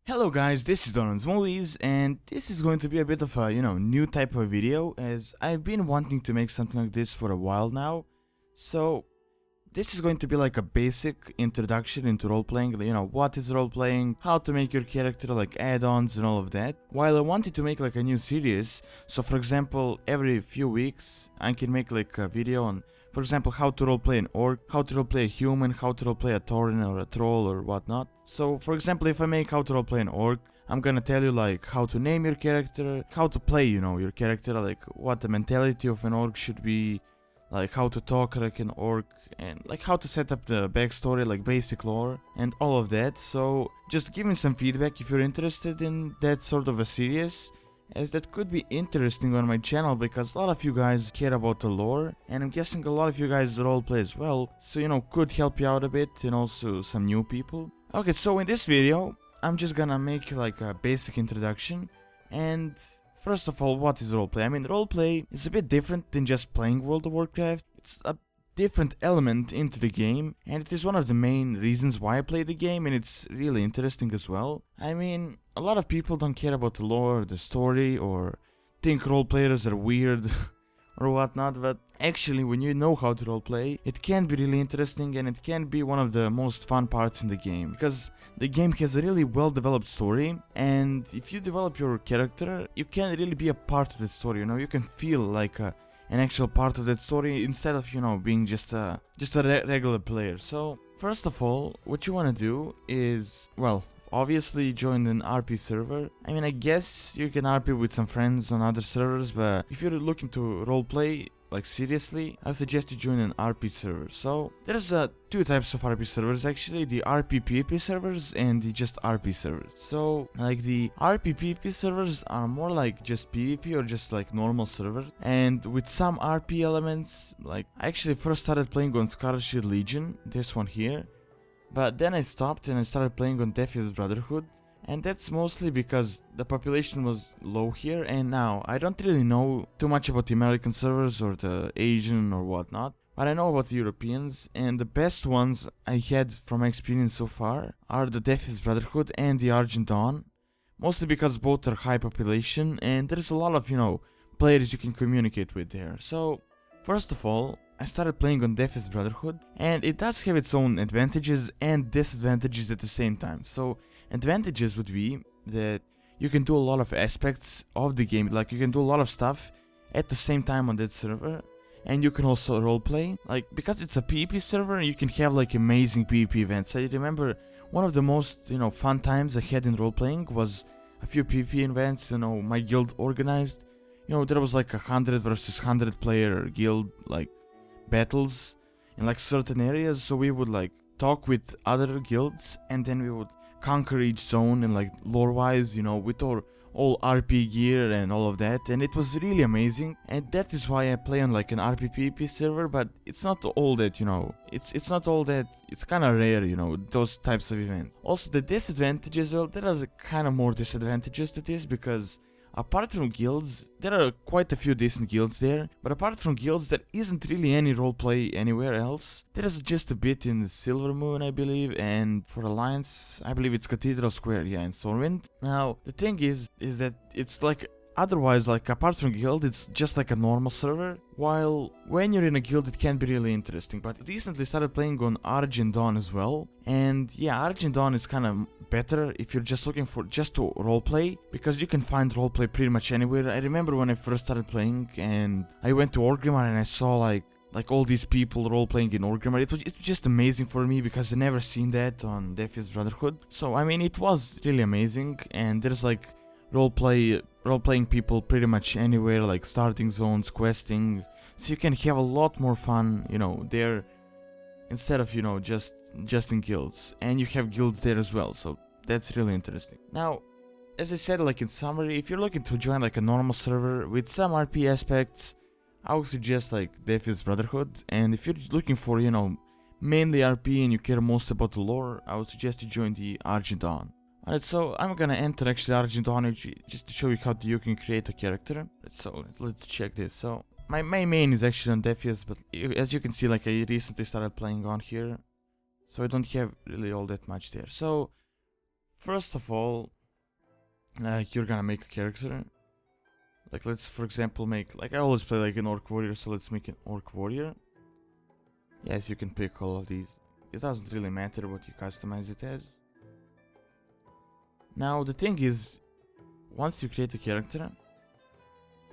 Hello guys, this is Donald's Movies, and this is going to be a bit of a, new type of video, as I've been wanting to make something like this for a while now. So, this is going to be like a basic introduction into role-playing, what is role-playing, how to make your character, like add-ons and all of that. While I wanted to make like a new series, so for example, every few weeks, I can make like a video on, for example, how to roleplay an orc, how to roleplay a human, how to roleplay a tauren or a troll or whatnot. So, for example, if I make how to roleplay an orc, I'm gonna tell you like how to name your character, how to play, your character, like what the mentality of an orc should be, like how to talk like an orc, and like how to set up the backstory, like basic lore, and all of that. So, just give me some feedback if you're interested in that sort of a series, as that could be interesting on my channel because a lot of you guys care about the lore, and I'm guessing a lot of you guys roleplay as well, so could help you out a bit, and also some new people. Okay, so in this video, I'm just gonna make like a basic introduction, and first of all, what is roleplay? I mean, roleplay is a bit different than just playing World of Warcraft. It's a different element into the game, and it is one of the main reasons why I play the game, and it's really interesting as well. I mean, a lot of people don't care about the lore, the story, or think role players are weird or whatnot, but actually when you know how to roleplay, it can be really interesting, and it can be one of the most fun parts in the game, because the game has a really well developed story, and if you develop your character, you can really be a part of the story, you can feel like an actual part of that story instead of being just a regular player. So first of all, what you want to do is, well, obviously join an RP server. I mean, I guess you can RP with some friends on other servers, but if you're looking to roleplay like seriously, I suggest you join an RP server. So there's two types of RP servers actually, the RP PvP servers and the just RP servers. So like the RP PvP servers are more like just PvP or just like normal servers, and with some RP elements. Like I actually first started playing on Scarlet Shield Legion, this one here, but then I stopped and I started playing on Defiant's Brotherhood, and that's mostly because the population was low here, and now I don't really know too much about the American servers or the Asian or whatnot, but I know about the Europeans, and the best ones I had from my experience so far are the Defiant's Brotherhood and the Argent Dawn, mostly because both are high population and there's a lot of, players you can communicate with there. So, first of all, I started playing on Defiant's Brotherhood, and it does have its own advantages and disadvantages at the same time. So, advantages would be that you can do a lot of aspects of the game, like you can do a lot of stuff at the same time on that server, and you can also roleplay, like because it's a PvP server, you can have like amazing PvP events. I remember one of the most, fun times I had in roleplaying was a few PvP events, my guild organized. There was like 100 versus 100 player guild, like, battles in like certain areas, so we would like talk with other guilds, and then we would conquer each zone, and like lore wise, with our all RP gear and all of that, and it was really amazing, and that is why I play on like an RP PvP server. But it's not all that, it's not all that, it's kind of rare, those types of events. Also, the disadvantages, well, there are kind of more disadvantages to this, because apart from guilds, there are quite a few decent guilds there, but apart from guilds, there isn't really any roleplay anywhere else. There is just a bit in Silvermoon, I believe, and for Alliance, I believe it's Cathedral Square, yeah, in Stormwind. Now, the thing is that it's like, otherwise, like, apart from guild, it's just like a normal server, while when you're in a guild, it can be really interesting. But I recently started playing on Argent Dawn as well, and yeah, Argent Dawn is kind of better if you're just looking for just to roleplay, because you can find roleplay pretty much anywhere. I remember when I first started playing, and I went to Orgrimmar, and I saw like all these people roleplaying in Orgrimmar. It was just amazing for me, because I never seen that on Defiant's Brotherhood. So I mean, it was really amazing, and there's like roleplaying people pretty much anywhere, like starting zones, questing, so you can have a lot more fun, there, instead of, just in guilds, and you have guilds there as well, so that's really interesting. Now, as I said, like in summary, if you're looking to join like a normal server with some RP aspects, I would suggest like Defiant's Brotherhood, and if you're looking for, mainly RP and you care most about the lore, I would suggest you join the Argent Dawn. Alright, so I'm gonna enter actually Argent Dawn just to show you how you can create a character. So let's check this. So my main is actually on Defiant, but as you can see, like I recently started playing on here, so I don't have really all that much there. So first of all, Like you're gonna make a character. Like let's for example make, like I always play like an orc warrior, so let's make an orc warrior. Yes, you can pick all of these. It doesn't really matter what you customize it as. Now the thing is, once you create a character,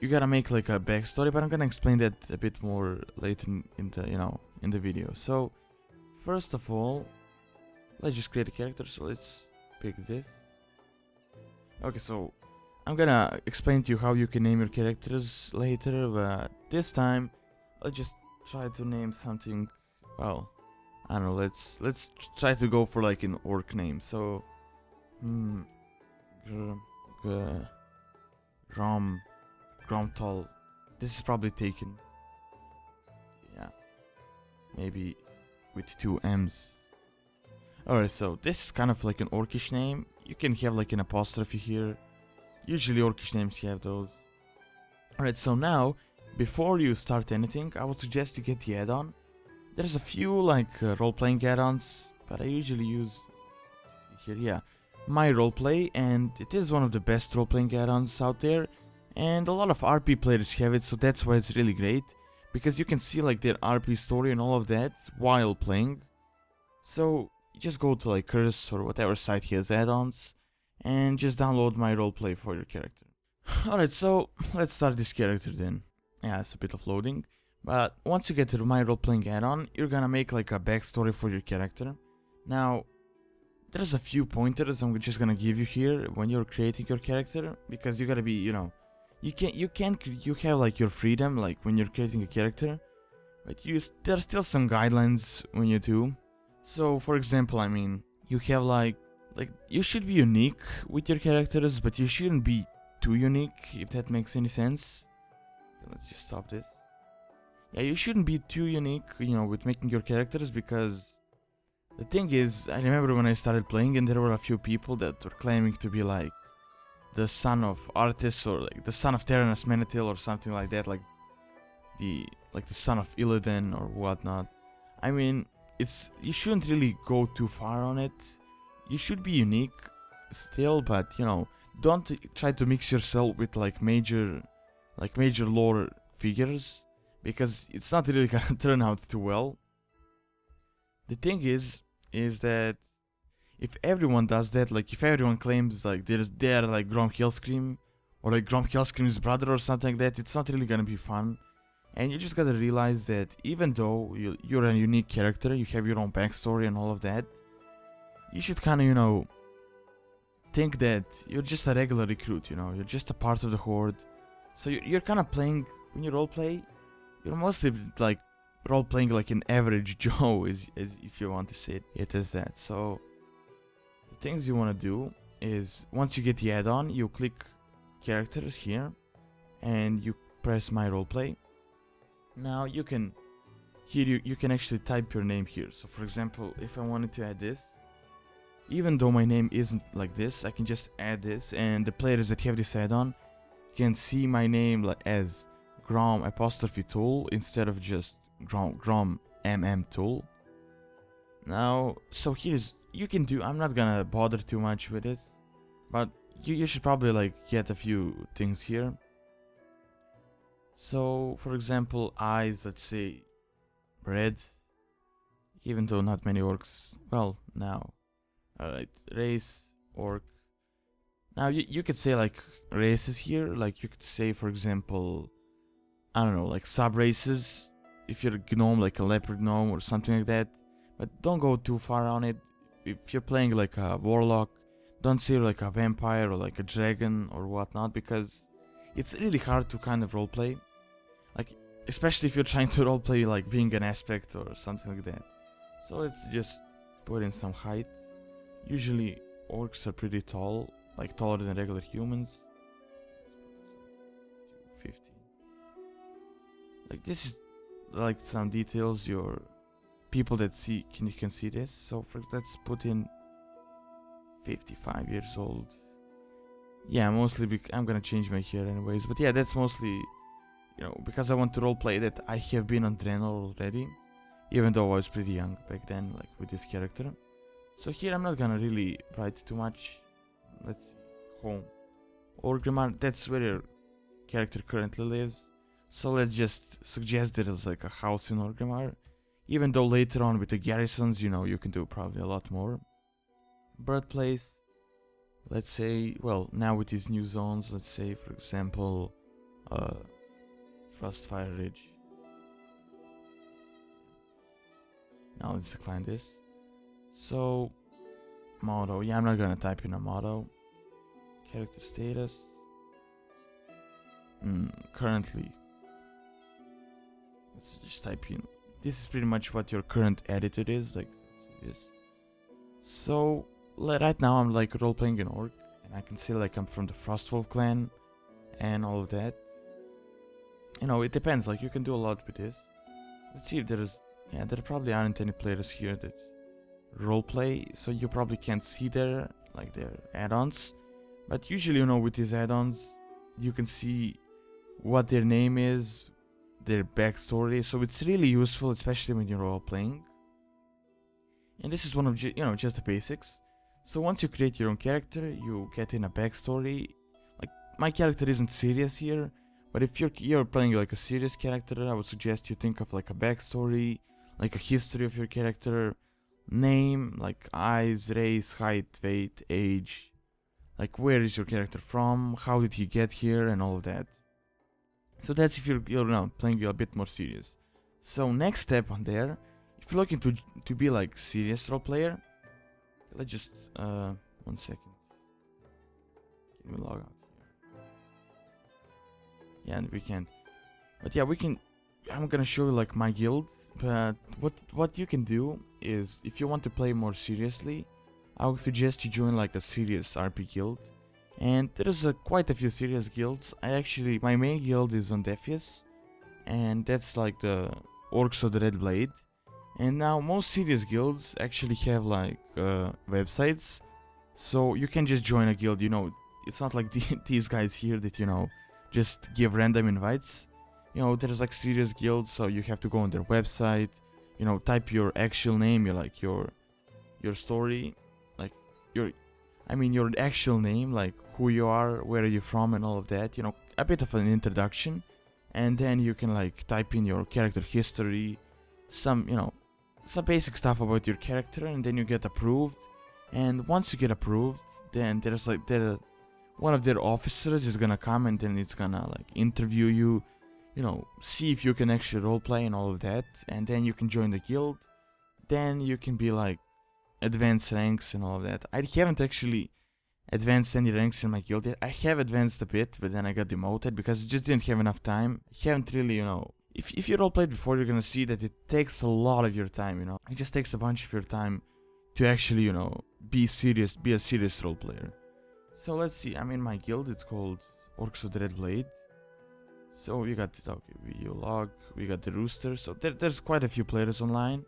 you gotta make like a backstory, but I'm gonna explain that a bit more later in the in the video. So first of all, let's just create a character. So let's pick this. Okay, so I'm gonna explain to you how you can name your characters later, but this time let's just try to name something. Well, I don't know. Let's try to go for like an orc name. So, Gromtal. This is probably taken. Yeah, maybe with 2 M's. Alright, so this is kind of like an orcish name. You can have like an apostrophe here. Usually orcish names have those. Alright, so now, before you start anything, I would suggest you get the add-on. There's a few like role-playing add-ons, but I usually use here, yeah, my roleplay, and it is one of the best role-playing add-ons out there. And a lot of RP players have it, so that's why it's really great. Because you can see like their RP story and all of that while playing. So you just go to like Curse or whatever site has add-ons and just download my roleplay for your character. Alright, so let's start this character then. Yeah, it's a bit of loading. But once you get to my roleplaying add-on, you're gonna make like a backstory for your character. Now, there's a few pointers I'm just gonna give you here when you're creating your character, because you gotta be, you have like your freedom like when you're creating a character, but there's still some guidelines when you do. So for example, I mean, you have like you should be unique with your characters, but you shouldn't be too unique, if that makes any sense. Okay, let's just stop this. Yeah, you shouldn't be too unique, with making your characters, because the thing is, I remember when I started playing and there were a few people that were claiming to be like the son of Artis, or like the son of Terranus Menetil or something like that, like the son of Illidan or whatnot. I mean, you shouldn't really go too far on it. You should be unique still, but don't try to mix yourself with like major lore figures, because it's not really gonna turn out too well. The thing is that if everyone does that, like if everyone claims like they're like Grom Hellscream or like Grom Hellscream's brother or something like that, it's not really gonna be fun. And you just gotta realize that even though you're a unique character, you have your own backstory and all of that, you should kinda, think that you're just a regular recruit, you're just a part of the horde. So you're kinda playing, when you roleplay, you're mostly like role-playing like an average Joe, is if you want to say it as that. So the things you want to do is, once you get the add-on, you click characters here and you press my roleplay. Now you can actually type your name here. So for example, if I wanted to add this, even though my name isn't like this, I can just add this, and the players that have this add-on can see my name as Grom apostrophe tool instead of just Grom tool. Now, so you can do, I'm not gonna bother too much with this, but you should probably like get a few things here. So for example, eyes, let's say red, even though not many orcs, well, now. Alright, race, orc. Now you could say like races here, like you could say for example, I don't know, like sub-races, if you're a gnome, like a leopard gnome or something like that. But don't go too far on it. If you're playing like a warlock, don't say like a vampire or like a dragon or whatnot, because it's really hard to kind of roleplay. Like, especially if you're trying to roleplay like being an aspect or something like that. So let's just put in some height. Usually orcs are pretty tall, like taller than regular humans. 50. Like this is like some details your people that can see this. So let's put in 55 years old. Yeah, mostly I'm gonna change my hair anyways, but yeah, that's mostly because I want to roleplay that I have been on Draenor already, even though I was pretty young back then, like with this character. So here I'm not gonna really write too much. Let's see, home. Orgrimmar, that's where your character currently lives. So let's just suggest there is like a house in Orgrimmar. Even though later on with the garrisons, you know, you can do probably a lot more. Birthplace, let's say, well, now with these new zones, let's say, for example, Frostfire Ridge. Now let's decline this. So, motto, yeah, I'm not gonna type in a motto. Character status. Currently, let's just type in. This is pretty much what your current attitude is, like this. So, right now I'm like role-playing an orc, and I can say like I'm from the Frostwolf clan, and all of that. You know, it depends, like you can do a lot with this. Let's see if there is, yeah, there probably aren't any players here that roleplay, so you probably can't see their, like their add-ons. But usually, you know, with these add-ons, you can see what their name is, their backstory, so it's really useful, especially when you're role-playing. And this is one of, you know, just the basics. So once you create your own character, you get in a backstory. Like, my character isn't serious here, but if you're playing like a serious character, I would suggest you think of like a backstory, like a history of your character, name, like eyes, race, height, weight, age, like where is your character from, how did he get here, and all of that. So that's if you're now playing a bit more serious. So next step on there, if you're looking to be like serious role player, let's just 1 second. Can we log out here? Yeah, and we can't. But yeah, we can. I'm gonna show you like my guild. But what you can do is, if you want to play more seriously, I would suggest you join like a serious RP guild. And there's quite a few serious guilds. My main guild is on Defius, and that's like the Orcs of the Red Blade. And now most serious guilds actually have like websites, so you can just join a guild. You know, it's not like these guys here that, you know, just give random invites. You know, there's like serious guilds, so you have to go on their website, you know, type your actual name, your story, like your actual name, like who you are, where are you from, and all of that, you know, a bit of an introduction. And then you can like type in your character history, some, you know, some basic stuff about your character, and then you get approved. And once you get approved, then there's like one of their officers is gonna come, and then it's gonna like interview you, you know, see if you can actually roleplay and all of that, and then you can join the guild. Then you can be like advanced ranks and all of that. I haven't actually advanced any ranks in my guild yet. I have advanced a bit, but then I got demoted because I just didn't have enough time. I haven't really, you know, if you roleplayed before, you're gonna see that it takes a lot of your time, you know. It just takes a bunch of your time to actually, you know, be a serious role player. So let's see, I'm in my guild, it's called Orcs of the Red Blade. So we got, okay, video log, we got the rooster, so there's quite a few players online.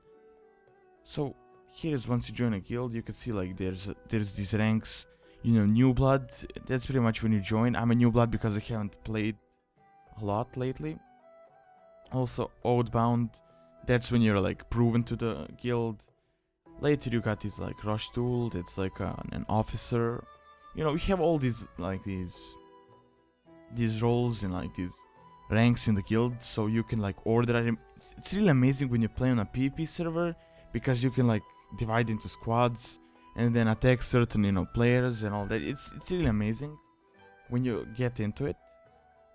So here is, once you join a guild, you can see like there's these ranks, you know, new blood, that's pretty much when you join. I'm a new blood because I haven't played a lot lately. Also Oathbound, that's when you're like proven to the guild. Later you got this like rush tool, that's like an officer. You know, we have all these like these roles and like these ranks in the guild, so you can like order them. It's really amazing when you play on a PvP server, because you can like divide into squads and then attack certain, you know, players and all that. It's really amazing when you get into it.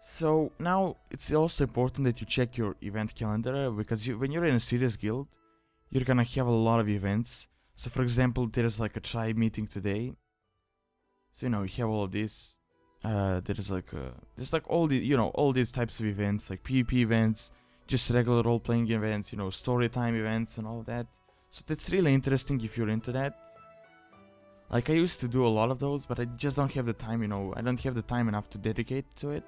So now it's also important that you check your event calendar, because when you're in a serious guild, you're gonna have a lot of events. So for example, there's like a tribe meeting today. So, you know, you have all of this. There's like all the, you know, all these types of events, like PvP events, just regular role-playing events, you know, story time events and all that. So that's really interesting if you're into that. Like, I used to do a lot of those, but I just don't have the time, you know, I don't have the time enough to dedicate to it.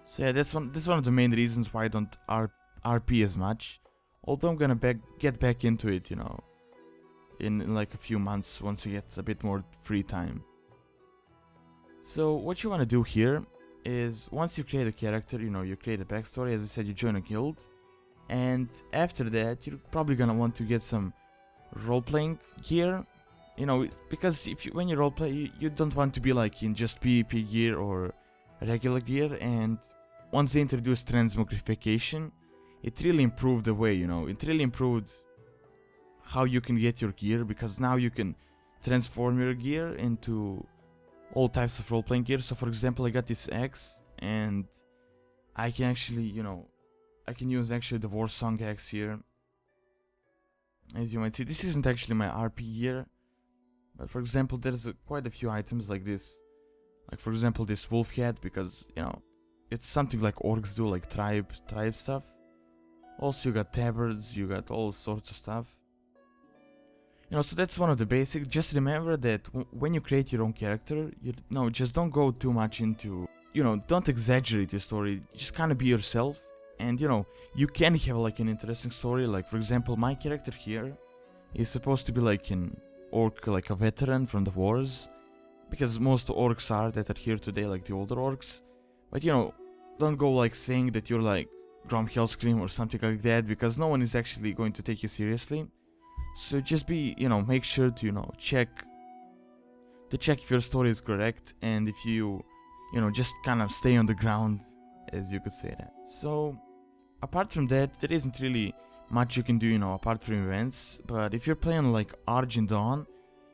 So yeah, that's one of the main reasons why I don't RP as much. Although I'm gonna get back into it, you know, in like a few months, once I get a bit more free time. So what you want to do here is, once you create a character, you know, you create a backstory, as I said, you join a guild, and after that you're probably gonna want to get some role-playing gear, You know, because when you roleplay, you don't want to be like in just PvP gear or regular gear. And once they introduced transmogrification, it really improved the way, you know, it really improved how you can get your gear, because now you can transform your gear into all types of role-playing gear. So for example, I got this axe, and I can actually, you know, I can use actually the war song axe here. As you might see, this isn't actually my RP gear, but for example, there's quite a few items like this. Like for example, this wolf head, because, you know, it's something like orcs do, like tribe stuff. Also, you got tabards, you got all sorts of stuff. You know, so that's one of the basics. Just remember that when you create your own character, just don't go too much into, you know, don't exaggerate your story. Just kind of be yourself. And, you know, you can have like an interesting story. Like, for example, my character here is supposed to be like an orc, like a veteran from the wars. Because most orcs are that are here today, like the older orcs. But, you know, don't go like saying that you're like Grom Hellscream or something like that, because no one is actually going to take you seriously. So just be, you know, make sure to, you know, check if your story is correct, and if you know, just kind of stay on the ground, as you could say that. So apart from that, there isn't really much you can do, you know, apart from events. But if you're playing like Argent Dawn,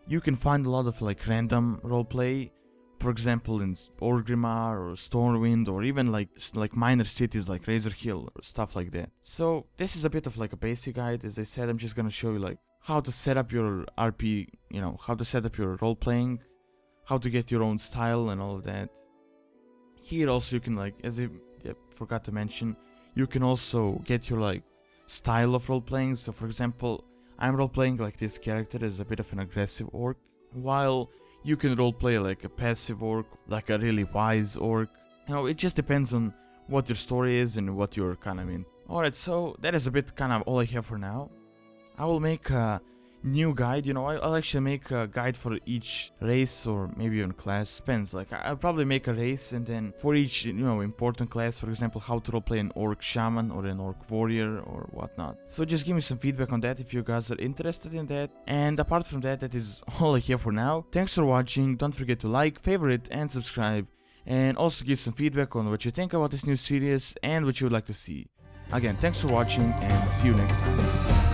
you can find a lot of like random roleplay. For example, in Orgrimmar or Stormwind, or even like minor cities like Razor Hill or stuff like that. So this is a bit of like a basic guide. As I said, I'm just gonna show you like how to set up your RP, you know, how to set up your role playing, how to get your own style and all of that. Here also you can like, as I forgot to mention, you can also get your like style of role playing. So for example, I'm role playing like this character as a bit of an aggressive orc, while you can roleplay like a passive orc, like a really wise orc. You know, it just depends on what your story is and what you're kind of in. Alright, so that is a bit kind of all I have for now. I will make a new guide, you know, I'll actually make a guide for each race or maybe even class. Depends, like I'll probably make a race, and then for each, you know, important class, for example, how to roleplay an orc shaman or an orc warrior or whatnot. So just give me some feedback on that if you guys are interested in that. And apart from that, that is all I have for now. Thanks for watching. Don't forget to like, favorite and subscribe, and also give some feedback on what you think about this new series and what you would like to see. Again, thanks for watching, and see you next time.